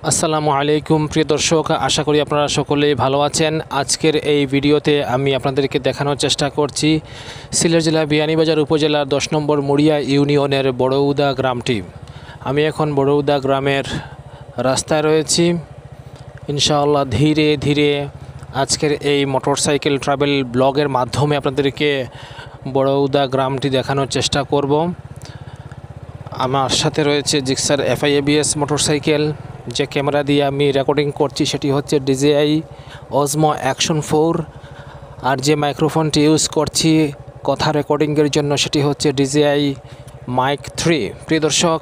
আসসালামু আলাইকুম প্রিয় দর্শক, আশা করি আপনারা সকলেই ভালো আছেন। আজকের এই ভিডিওতে আমি আপনাদেরকে দেখানোর চেষ্টা করছি সিলেট জেলা বিয়ানীবাজার উপজেলার 10 নম্বর মুড়িয়া ইউনিয়নের বড়উদা গ্রামটি। আমি এখন বড়উদা গ্রামের রাস্তায় রয়েছি। ইনশাআল্লাহ ধীরে ধীরে আজকের এই মোটরসাইকেল ট্রাভেল ব্লগের মাধ্যমে আপনাদেরকে বড়উদা গ্রামটি দেখানোর চেষ্টা করব। আমার সাথে রয়েছে জিক্সার FI-ABS মোটরসাইকেল। যে ক্যামেরা দিয়ে আমি রেকর্ডিং করছি সেটি হচ্ছে DJI Osmo Action 4, আর যে মাইক্রোফোনটি ইউজ করছি কথা রেকর্ডিংয়ের জন্য সেটি হচ্ছে DJI Mic 3। প্রিয় দর্শক,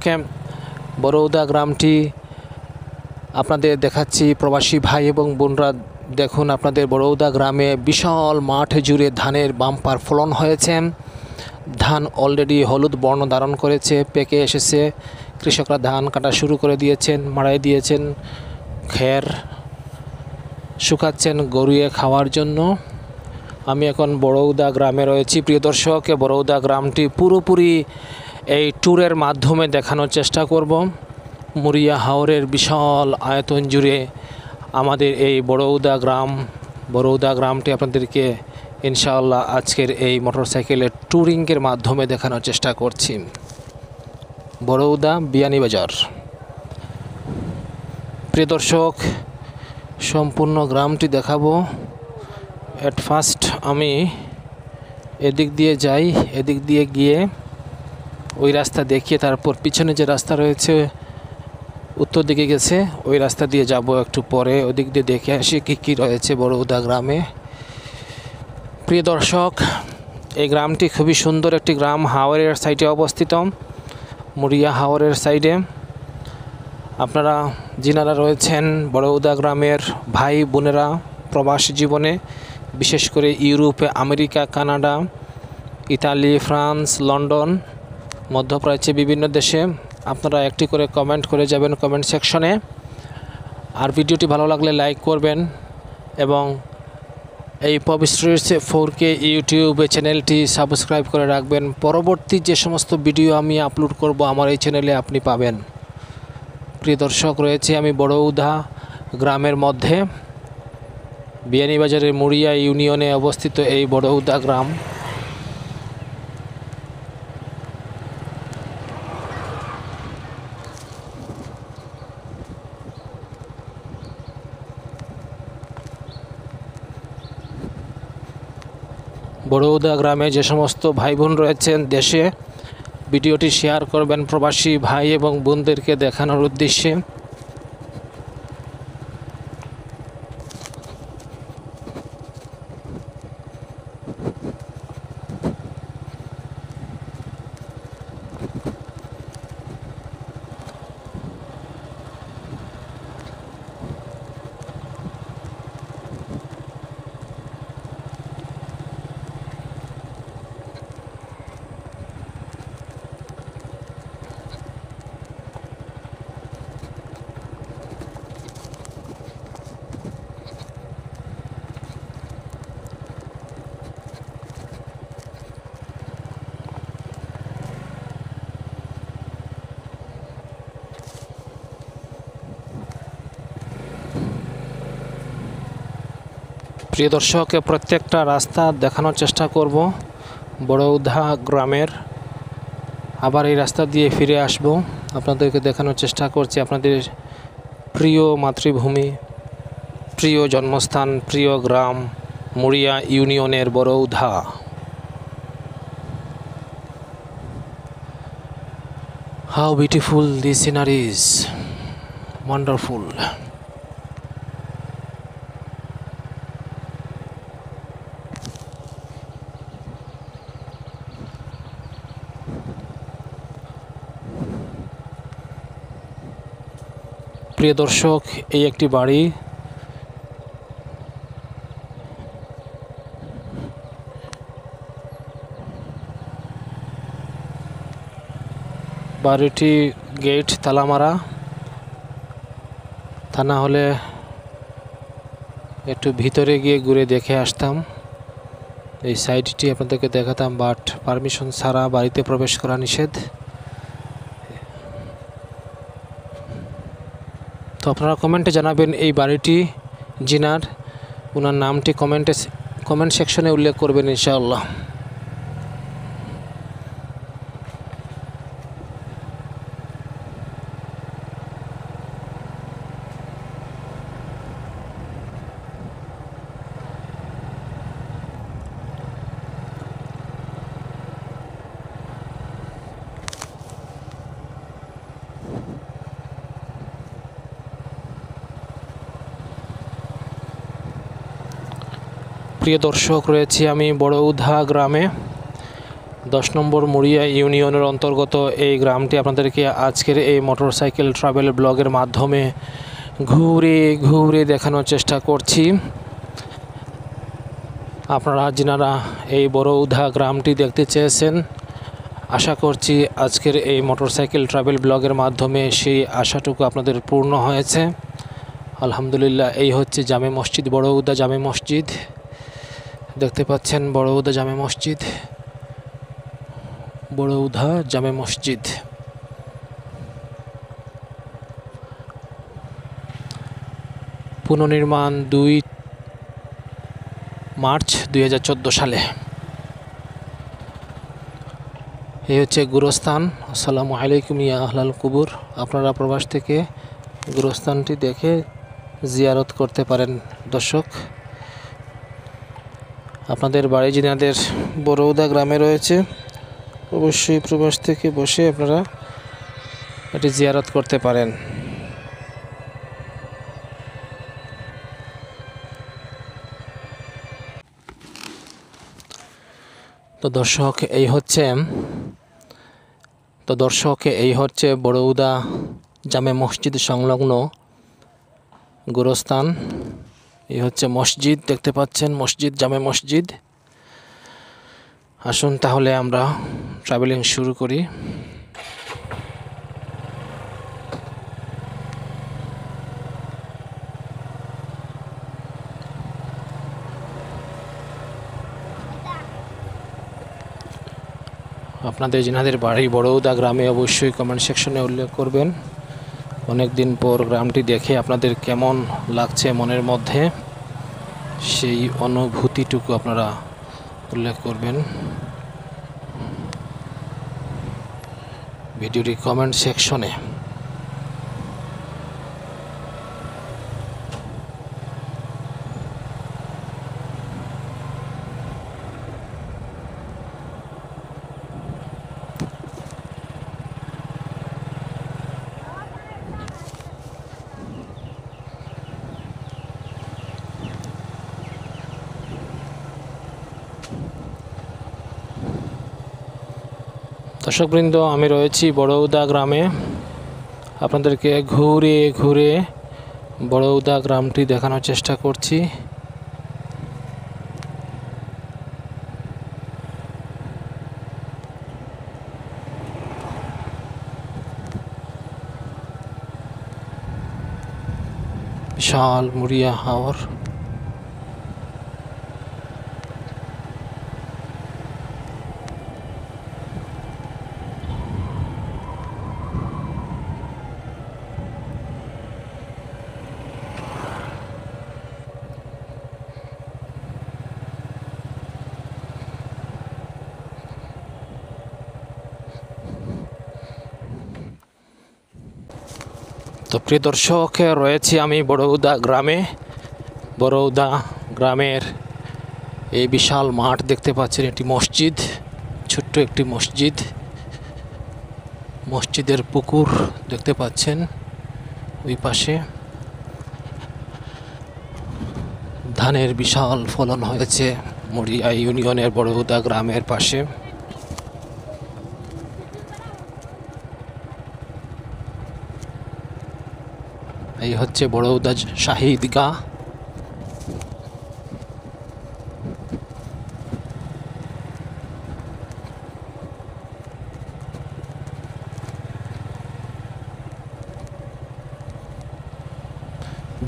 বড়উদা গ্রামটি আপনাদের দেখাচ্ছি। প্রবাসী ভাই এবং বোনরা দেখুন, আপনাদের বড়উদা গ্রামে বিশাল মাঠ জুড়ে ধানের বাম্পার ফলন হয়েছে। ধান অলরেডি হলুদ বর্ণ ধারণ করেছে, পেকে এসেছে। কৃষকরা ধান কাটা শুরু করে দিয়েছেন, মাড়াই দিয়েছেন, খের শুকাচ্ছেন গরুয়ে খাওয়ার জন্য। আমি এখন বড়উদা গ্রামে রয়েছি। প্রিয় দর্শক, বড়উদা গ্রামটি পুরোপুরি এই ট্যুরের মাধ্যমে দেখানোর চেষ্টা করব। মুড়িয়া হাওরের বিশাল আয়তন জুড়ে আমাদের এই বড়উদা গ্রামটি আপনাদেরকে ইনশাআল্লাহ আজকের এই মোটরসাইকেলের ট্যুরিংয়ের মাধ্যমে দেখানোর চেষ্টা করছি। বড়উদা বিয়ানীবাজার। প্রিয় দর্শক, সম্পূর্ণ গ্রামটি দেখাবো। এট ফার্স্ট আমি এদিক দিয়ে যাই, এদিক দিয়ে গিয়ে ওই রাস্তা দেখিয়ে তারপর পিছনে যে রাস্তা রয়েছে উত্তর দিকে গেছে, ওই রাস্তা দিয়ে যাব একটু পরে। ওদিক দিয়ে দেখে আসি কী রয়েছে বড়উদা গ্রামে। প্রিয় দর্শক, এই গ্রামটি খুবই সুন্দর একটি গ্রাম, হাওরের সাইডে অবস্থিত, মুড়িয়া হাওরের সাইডে। আপনারা যিনারা রয়েছেন বড়উদা গ্রামের ভাই বোনেরা প্রবাসী জীবনে, বিশেষ করে ইউরোপে, America, Canada, Italy, France, London, মধ্যপ্রাচ্যে বিভিন্ন দেশে, আপনারা একটি করে কমেন্ট করে যাবেন কমেন্ট সেকশনে। আর ভিডিওটি ভালো লাগলে লাইক করবেন এবং এই পবিস্ট্রিটস 4K ইউটিউব চ্যানেলটি সাবস্ক্রাইব করে রাখবেন। পরবর্তী যে সমস্ত ভিডিও আমি আপলোড করব আমার এই চ্যানেলে আপনি পাবেন। প্রিয় দর্শক, রয়েছে আমি বড়উদা গ্রামের মধ্যে, বিয়ানীবাজারের মুড়িয়া ইউনিয়নে অবস্থিত এই বড়উদা গ্রাম। বড়উদা গ্রামে যে সমস্ত ভাই বোন রয়েছেন দেশে, ভিডিওটি শেয়ার করবেন প্রবাসী ভাই এবং বোনদেরকে দেখানোর উদ্দেশ্যে। প্রিয় দর্শক, প্রত্যেকটা রাস্তা দেখানোর চেষ্টা করব বড়উদা গ্রামের। আবার এই রাস্তা দিয়ে ফিরে আসব, আপনাদেরকে দেখানোর চেষ্টা করছি আপনাদের প্রিয় মাতৃভূমি, প্রিয় জন্মস্থান, প্রিয় গ্রাম মুড়িয়া ইউনিয়নের বড়উদা। How beautiful this scenery is, wonderful. প্রিয় দর্শক, এই একটি বাড়ি, বাড়িটি গেট তালা মারা, তা না হলে একটু ভিতরে গিয়ে ঘুরে দেখে আসতাম। এই সাইডটি আপনাদেরকে দেখাতাম, বাট পারমিশন ছাড়া বাড়িতে প্রবেশ করা নিষেধ। তো আপনারা কমেন্টে জানাবেন এই বাড়িটি জিনার, ওনার নামটি কমেন্ট সেকশনে উল্লেখ করবেন ইনশাআল্লাহ। প্রিয় দর্শক, রয়েছি আমি বড়উধা গ্রামে, 10 নম্বর মুড়িয়া ইউনিয়নের অন্তর্গত এই গ্রামটি আপনাদেরকে আজকের এই মোটরসাইকেল ট্রাভেল ব্লগের মাধ্যমে ঘুরে ঘুরে দেখানোর চেষ্টা করছি। আপনারা যিনারা এই বড়উধা গ্রামটি দেখতে চেয়েছেন, আশা করছি আজকের এই মোটরসাইকেল ট্রাভেল ব্লগের মাধ্যমে সেই আশাটুকু আপনাদের পূর্ণ হয়েছে। আলহামদুলিল্লাহ। এই হচ্ছে জামে মসজিদ, বড়উধা জামে মসজিদ। দেখতে পাচ্ছেন বড়উধা জামে মসজিদ, বড়উধা জামে মসজিদ। পুনর্নির্মাণ 2 মার্চ 2014 সালে। এই হচ্ছে গুরস্থান। আসসালামু আলাইকুম ইয়া আহলাল কুবুর। আপনারা প্রবাস থেকে গুরস্থানটি দেখে জিয়ারত করতে পারেন। দর্শক, আপনাদের বাড়ি যিনাদের বড়উধা গ্রামে রয়েছে, অবশ্যই প্রবাস থেকে বসে আপনারা এটি জিয়ারত করতে পারেন। তো দর্শক, এই হচ্ছে বড়উধা জামে মসজিদ সংলগ্ন গোরস্থান। এই হচ্ছে মসজিদ, দেখতে পাচ্ছেন মসজিদ, জামে মসজিদ। আসুন তাহলে আমরা ট্রাভেলিং শুরু করি। আপনাদের যিনাদের বাড়ি বড়উধা গ্রামে অবশ্যই কমেন্ট সেকশনে উল্লেখ করবেন। অনেক দিন পর গ্রামটি দেখে আপনাদের কেমন লাগছে মনের মধ্যে, সেই অনুভূতিটুকু আপনারা উল্লেখ করবেন ভিডিওটি কমেন্ট সেকশনে। দর্শকবৃন্দ, আমি রয়েছি বড়উধা গ্রামে। আপনাদেরকে ঘুরে ঘুরে বড়উধা গ্রামটি দেখানোর চেষ্টা করছি। বিশাল মুড়িয়া হাওর। তো প্রিয় দর্শক, রয়েছি আমি বড়উধা গ্রামে। বড়উধা গ্রামের এই বিশাল মাঠ দেখতে পাচ্ছেন, এটি মসজিদ, ছোট্ট একটি মসজিদ। মসজিদের পুকুর দেখতে পাচ্ছেন ওই পাশে। ধানের বিশাল ফলন হয়েছে মুড়িয়া ইউনিয়নের বড়উধা গ্রামের পাশে। এই হচ্ছে বড়উধা শাহী ঈদগাহ।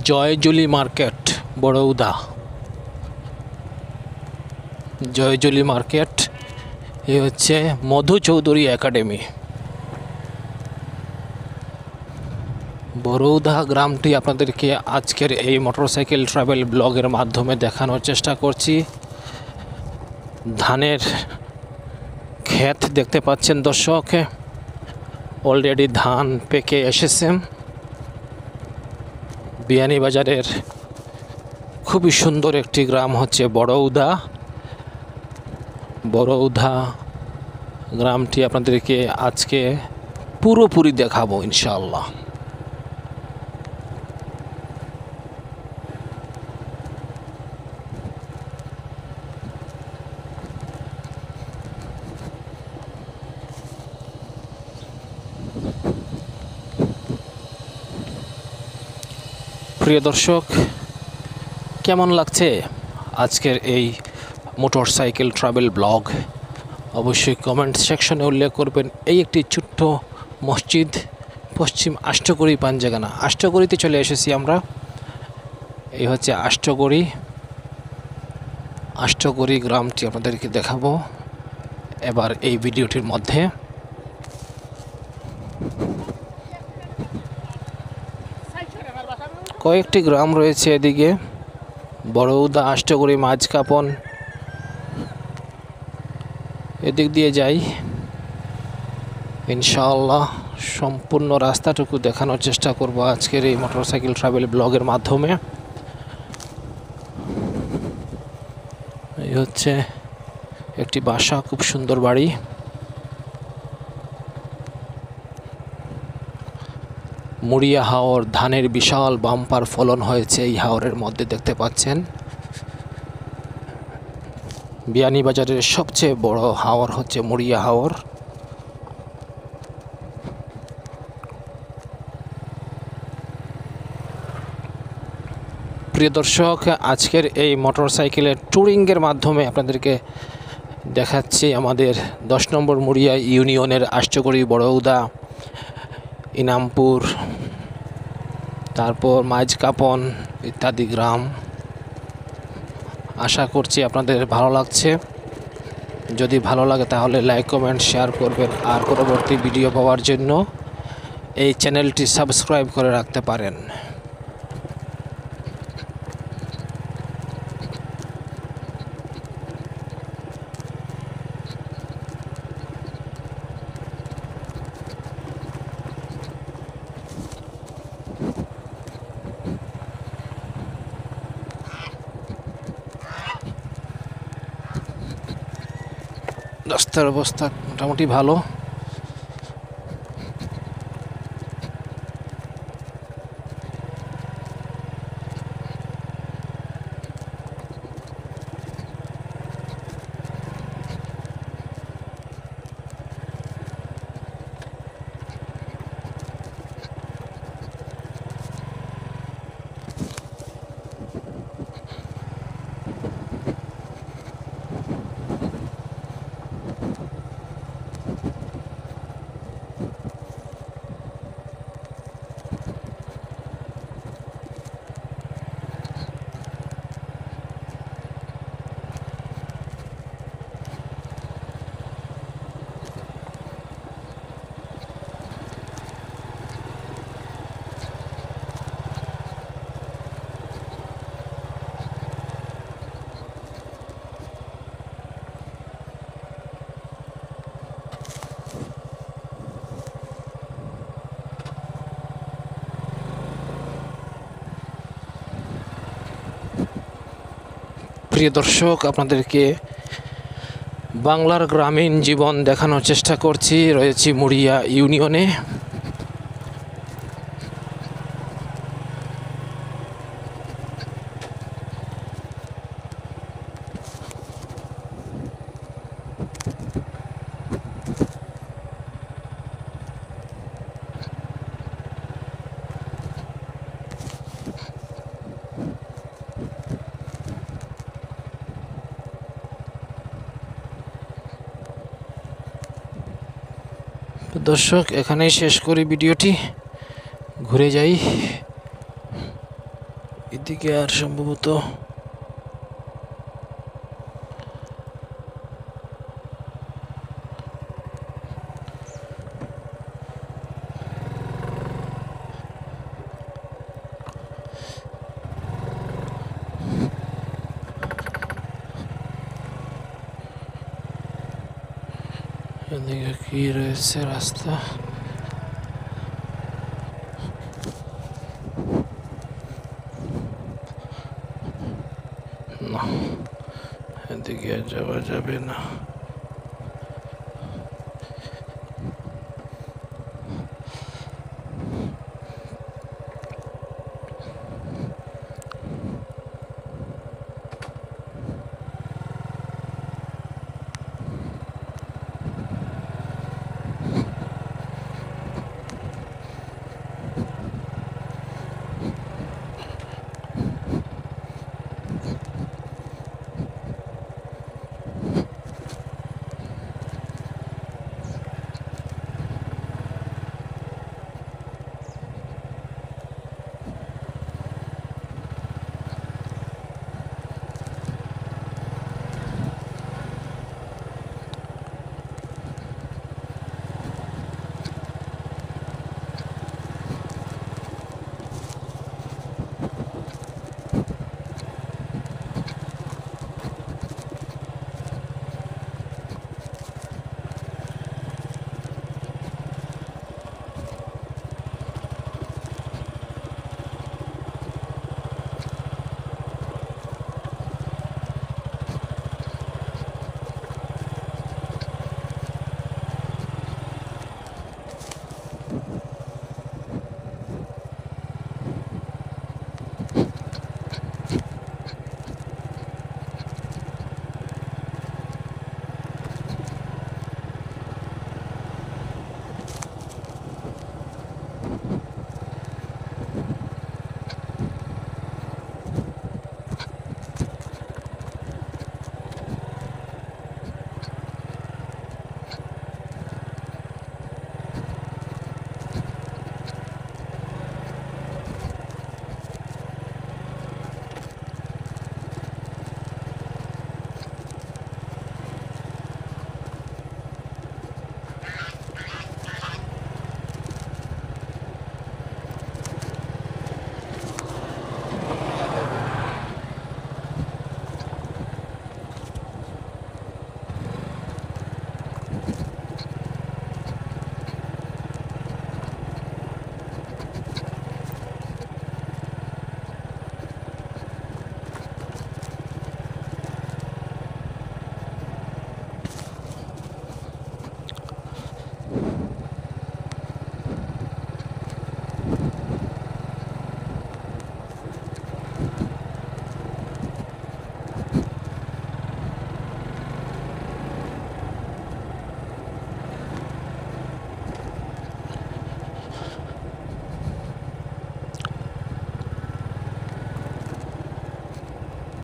জয়জুলি মার্কেট বড়উধা, জয়জুলি মার্কেট। এই হচ্ছে মধু চৌধুরী একাডেমি বরৌধা গ্রামটি আপনাদেরকে আজকের এই মোটরসাইকেল ট্রাভেল ব্লগের মাধ্যমে দেখানোর চেষ্টা করছি। ধানের ক্ষেত দেখতে পাচ্ছেন দর্শক, অলরেডি ধান পেকে এসেছে। বিয়ানীবাজারের খুবই সুন্দর একটি গ্রাম হচ্ছে বড়ৌধা। বড়ৌধা গ্রামটি আপনাদেরকে আজকে পুরোপুরি দেখাবো ইনশাআল্লাহ। প্রিয় দর্শক, কেমন লাগছে আজকের এই মোটরসাইকেল ট্রাভেল ব্লগ? অবশ্যই কমেন্ট সেকশনে উল্লেখ করবেন। এই একটি ছোট্ট মসজিদ, পশ্চিম আষ্টগড়ি পাঞ্জাগানা। আষ্টগড়িতে চলে এসেছি আমরা। এই হচ্ছে আষ্টগড়ি। আষ্টগড়ি গ্রামটি আপনাদেরকে দেখাবো এবার এই ভিডিওটির মধ্যে। কয়েকটি গ্রাম রয়েছে এদিকে, বড়ৌধা, আষ্টগড়ি, মাঝকাপন, এদিক দিয়ে যাই ইনশাআল্লাহ। সম্পূর্ণ রাস্তাটুকু দেখানোর চেষ্টা করব আজকের এই মোটরসাইকেল ট্রাভেল ব্লগের মাধ্যমে। এই হচ্ছে একটি বাসা, খুব সুন্দর বাড়ি। মুড়িয়া হাওর, ধানের বিশাল বাম্পার ফলন হয়েছে এই হাওরের মধ্যে, দেখতে পাচ্ছেন। বিয়ানীবাজারের সবচেয়ে বড় হাওর হচ্ছে মুড়িয়া হাওর। প্রিয় দর্শক, আজকের এই মোটরসাইকেলের ট্যুরিংয়ের মাধ্যমে আপনাদেরকে দেখাচ্ছি আমাদের 10 নম্বর মুড়িয়া ইউনিয়নের আষ্টগড়ি, বড়ৌধা, ইনামপুর, তারপর মাঝকাপন ইত্যাদি গ্রাম। আশা করছি আপনাদের ভালো লাগছে। যদি ভালো লাগে তাহলে লাইক, কমেন্ট, শেয়ার করবেন। আর পরবর্তী ভিডিও পাওয়ার জন্য এই চ্যানেলটি সাবস্ক্রাইব করে রাখতে পারেন। রাস্তার অবস্থা মোটামুটি ভালো। প্রিয় দর্শক, আপনাদেরকে বাংলার গ্রামীণ জীবন দেখানোর চেষ্টা করছি। রয়েছি মুড়িয়া ইউনিয়নে। দর্শক, এখানেই শেষ করি ভিডিওটি। ঘুরে যাই এদিকে, আর সম্ভবত এদিকে কি রয়েছে রাস্তা? না, এদিকে যাওয়া যাবে না।